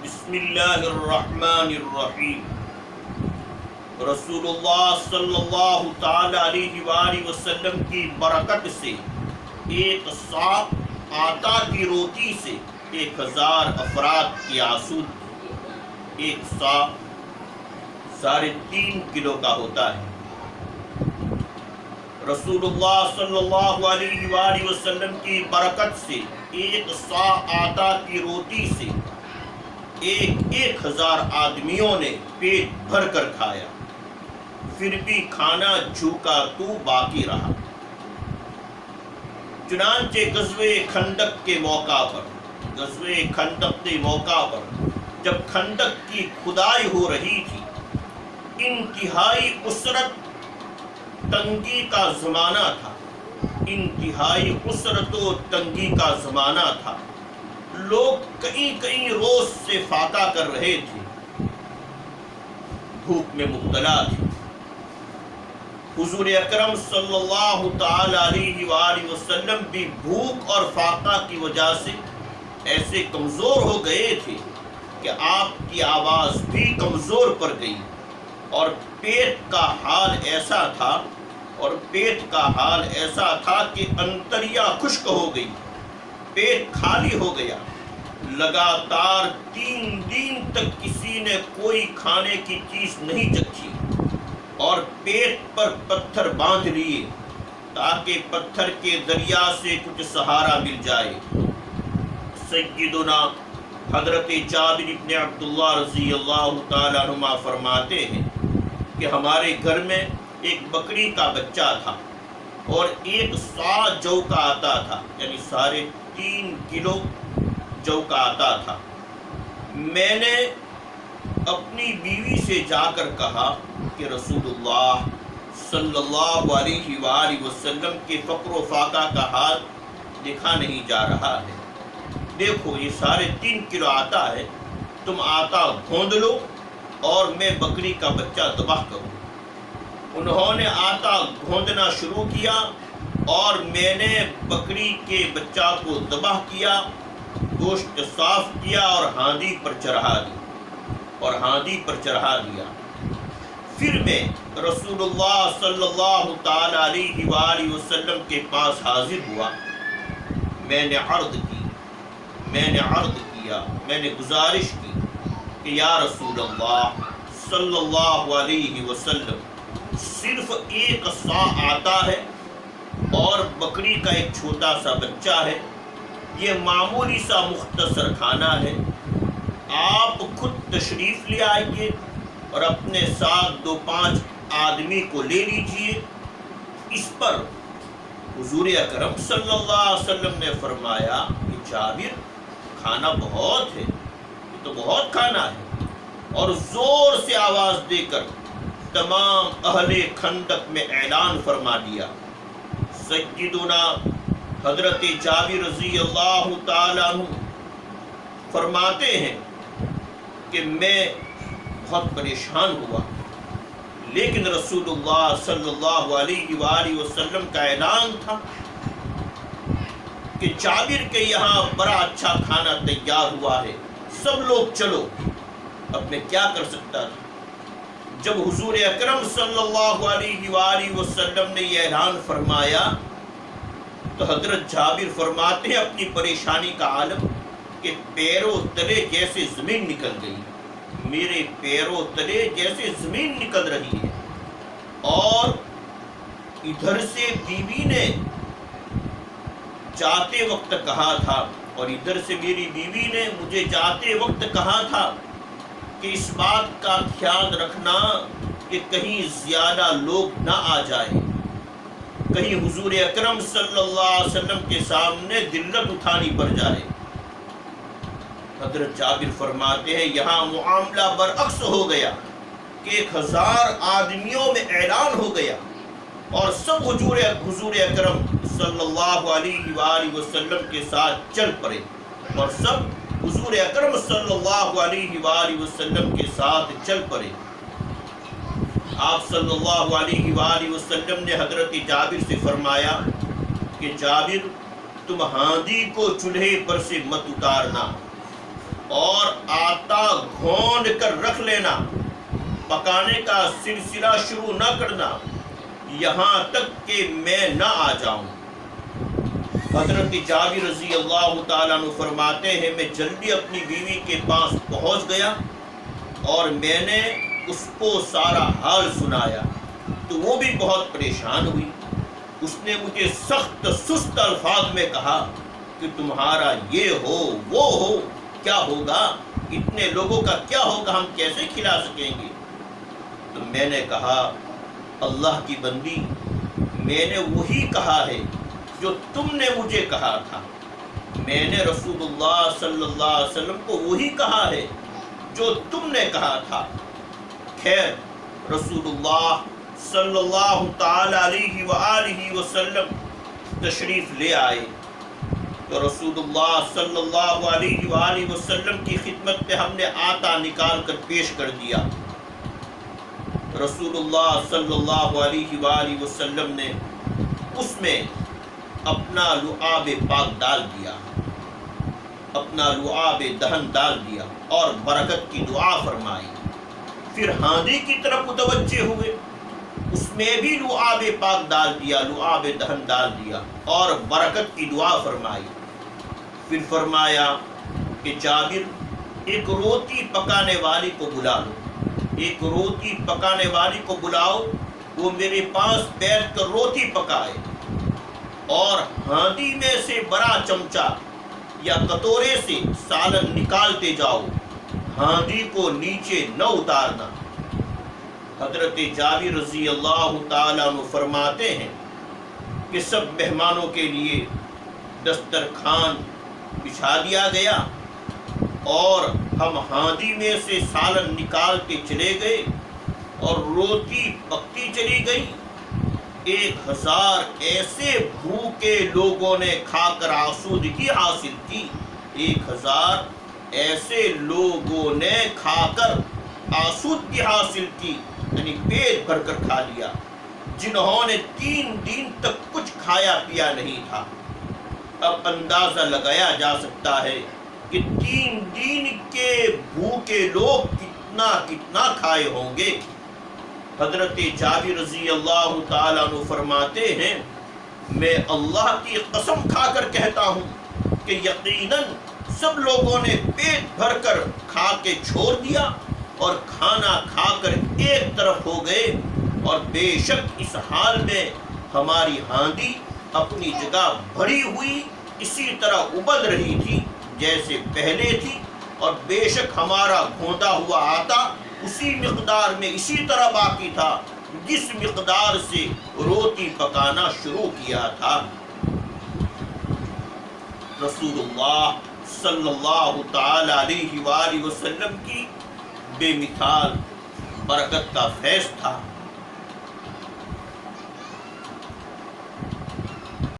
بسم اللہ الرحمن الرحیم۔ رسول اللہ صلی اللہ تعالی علیہ وآلہ وسلم کی برکت سے ایک سا آٹا کی روٹی سے 1000 افراد کی آسودگی، ایک سا 3.5 کلو کا ہوتا ہے۔ رسول اللہ صلی اللہ علیہ وآلہ وسلم کی برکت سے ایک سا آٹا کی روٹی سے 1000 آدمیوں نے پیٹ بھر کر کھایا، پھر بھی کھانا جھوکا تو باقی رہا۔ چنانچہ غزوہ خندق کے موقع پر جب خندق کی کھدائی ہو رہی تھی، انتہائی اسرت تنگی کا زمانہ تھا، لوگ کئی روز سے فاقہ کر رہے تھے، بھوک میں مبتلا تھے۔ حضور اکرم صلی اللہ تعالی علیہ وآلہ وسلم بھی بھوک اور فاقہ کی وجہ سے ایسے کمزور ہو گئے تھے کہ آپ کی آواز بھی کمزور پڑ گئی، اور پیٹ کا حال ایسا تھا کہ انتڑیاں خشک ہو گئی، پیٹ خالی ہو گیا۔ لگاتار 3 دن تک کسی نے کوئی کھانے کی چیز نہیں چکھی، اور پیٹ پر پتھر باندھ لیے تاکہ پتھر کے دریا سے کچھ سہارا مل جائے۔ سیدنا حضرت جابر بن عبداللہ رضی اللہ تعالیٰ عنہ فرماتے ہیں کہ ہمارے گھر میں ایک بکری کا بچہ تھا اور 1 سا جو کا آتا تھا، یعنی 3.5 کلو جو کا آتا تھا۔ میں نے اپنی بیوی سے جا کر کہا کہ رسول اللہ صلی اللہ علیہ وآلہ وسلم کے فقر و فاقہ کا حال دیکھا نہیں جا رہا ہے، دیکھو یہ 3.5 کلو آتا ہے، تم آٹا گوندھ لو اور میں بکری کا بچہ ذبح کروں۔ انہوں نے آٹا گوندھنا شروع کیا اور میں نے بکری کے بچہ کو ذبح کیا، گوشت صاف کیا اور ہاندی پر چڑھا دیا۔ پھر میں رسول اللہ صلی اللہ تعالی علیہ وآلہ وسلم کے پاس حاضر ہوا۔ میں نے گزارش کی کہ یا رسول اللہ صلی اللہ علیہ وسلم، صرف 1 سا آتا ہے اور بکری کا ایک چھوٹا سا بچہ ہے، یہ معمولی سا مختصر کھانا ہے، آپ خود تشریف لے آئیے اور اپنے ساتھ 2-5 آدمی کو لے لیجئے۔ اس پر حضور اکرم صلی اللہ علیہ وسلم نے فرمایا کہ جابر، کھانا بہت ہے، یہ تو بہت کھانا ہے، اور زور سے آواز دے کر تمام اہل خندق میں اعلان فرما دیا۔ سیدنا حضرت جابر رضی اللہ تعالیٰ عنہ فرماتے ہیں کہ میں بہت پریشان ہوا، لیکن رسول اللہ صلی اللہ علیہ وآلہ وسلم کا اعلان تھا کہ جابر کے یہاں بڑا اچھا کھانا تیار ہوا ہے، سب لوگ چلو۔ اب میں کیا کر سکتا تھا؟ جب حضور اکرم صلی اللہ علیہ وآلہ وسلم نے یہ اعلان فرمایا تو حضرت جابر فرماتے ہیں اپنی پریشانی کا عالم کہ پیروں تلے جیسے زمین نکل گئی، میرے پیروں تلے جیسے زمین نکل رہی ہے، اور ادھر سے بیوی نے جاتے وقت کہا تھا، اور ادھر سے میری بیوی نے مجھے جاتے وقت کہا تھا کہ اس بات کا خیال رکھنا کہ کہیں زیادہ لوگ نہ آ جائے، کہیں حضور اکرم صلی اللہ علیہ وسلم کے سامنے ذلت اٹھانی پڑ جائے۔ حضرت جابر فرماتے ہیں یہاں معاملہ برعکس ہو گیا کہ 1000 آدمیوں میں اعلان ہو گیا، اور سب حضور اکرم صلی اللہ علیہ وآلہ وسلم کے ساتھ چل پڑے، اور سب حضور اکرم صلی اللہ علیہ وآلہ وسلم کے ساتھ چل پڑے۔ آپ صلی اللہ علیہ وآلہ وسلم نے حضرت جابر سے فرمایا کہ جابر، تم ہاندی کو چولہے پر سے مت اتارنا، اور آٹا گھونڈ کر رکھ لینا، پکانے کا سلسلہ شروع نہ کرنا یہاں تک کہ میں نہ آ جاؤں۔ حضرت جابر رضی اللہ تعالیٰ عنہ فرماتے ہیں میں جلدی اپنی بیوی کے پاس پہنچ گیا اور میں نے اس کو سارا حال سنایا تو وہ بھی بہت پریشان ہوئی۔ اس نے مجھے سخت سست الفاظ میں کہا کہ تمہارا یہ ہو وہ ہو، کیا ہوگا، اتنے لوگوں کا کیا ہوگا، ہم کیسے کھلا سکیں گے؟ تو میں نے کہا اللہ کی بندی، میں نے وہی کہا ہے جو تم نے مجھے کہا تھا، میں نے رسول اللہ صلی اللہ علیہ وسلم کو وہی کہا ہے جو تم نے کہا تھا۔ خیر رسول اللہ صلی اللہ تعالی علیہ وآلہ وسلم تشریف لے آئے تو رسول اللہ صلی اللہ علیہ وآلہ وسلم کی خدمت میں ہم نے آٹا نکال کر پیش کر دیا۔ رسول اللہ صلی اللہ علیہ وآلہ وسلم نے اس میں اپنا لعاب پاک ڈال دیا، اپنا لعاب دہن ڈال دیا اور برکت کی دعا فرمائی۔ پھر ہاندی کی طرف متوجہ ہوئے، اس میں بھی لعاب پاک ڈال دیا، لعاب دہن ڈال دیا اور برکت کی دعا فرمائی۔ پھر فرمایا کہ جابر ایک روٹی پکانے والی کو بلا لو، ایک روٹی پکانے والی کو بلاؤ، وہ میرے پاس بیٹھ کر روٹی پکائے اور ہاندی میں سے بڑا چمچہ یا کٹورے سے سالن نکالتے جاؤ، ہاندی کو نیچے نہ اتارنا۔ حضرت جابر رضی اللہ تعالیٰ عنہ فرماتے ہیں کہ سب مہمانوں کے لیے دسترخوان بچھا دیا گیا اور ہم ہاندی میں سے سالن نکالتے چلے گئے اور روٹی پکتی چلی گئی۔ 1000 ایسے بھوکے لوگوں نے کھا کر آسودگی حاصل کی، 1000 ایسے لوگوں نے کھا کر آسودگی حاصل کی، یعنی پیٹ بھر کر کھا لیا، جنہوں نے 3 دن تک کچھ کھایا پیا نہیں تھا۔ اب اندازہ لگایا جا سکتا ہے کہ 3 دن کے بھوکے لوگ کتنا کھائے ہوں گے۔ حضرت جابر رضی اللہ تعالیٰ عنہ فرماتے ہیں میں اللہ کی قسم کھا کر کہتا ہوں کہ یقیناً سب لوگوں نے پیٹ بھر کر کھا کے چھوڑ دیا اور کھانا کھا کر ایک طرف ہو گئے، اور بے شک اس حال میں ہماری ہاندی اپنی جگہ بھری ہوئی اسی طرح ابل رہی تھی جیسے پہلے تھی، اور بے شک ہمارا گھوندا ہوا آٹا اسی مقدار میں اسی طرح باقی تھا جس مقدار سے روٹی پکانا شروع کیا تھا۔ رسول اللہ صلی اللہ تعالی علیہ وآلہ وسلم کی بے مثال برکت کا فیض تھا۔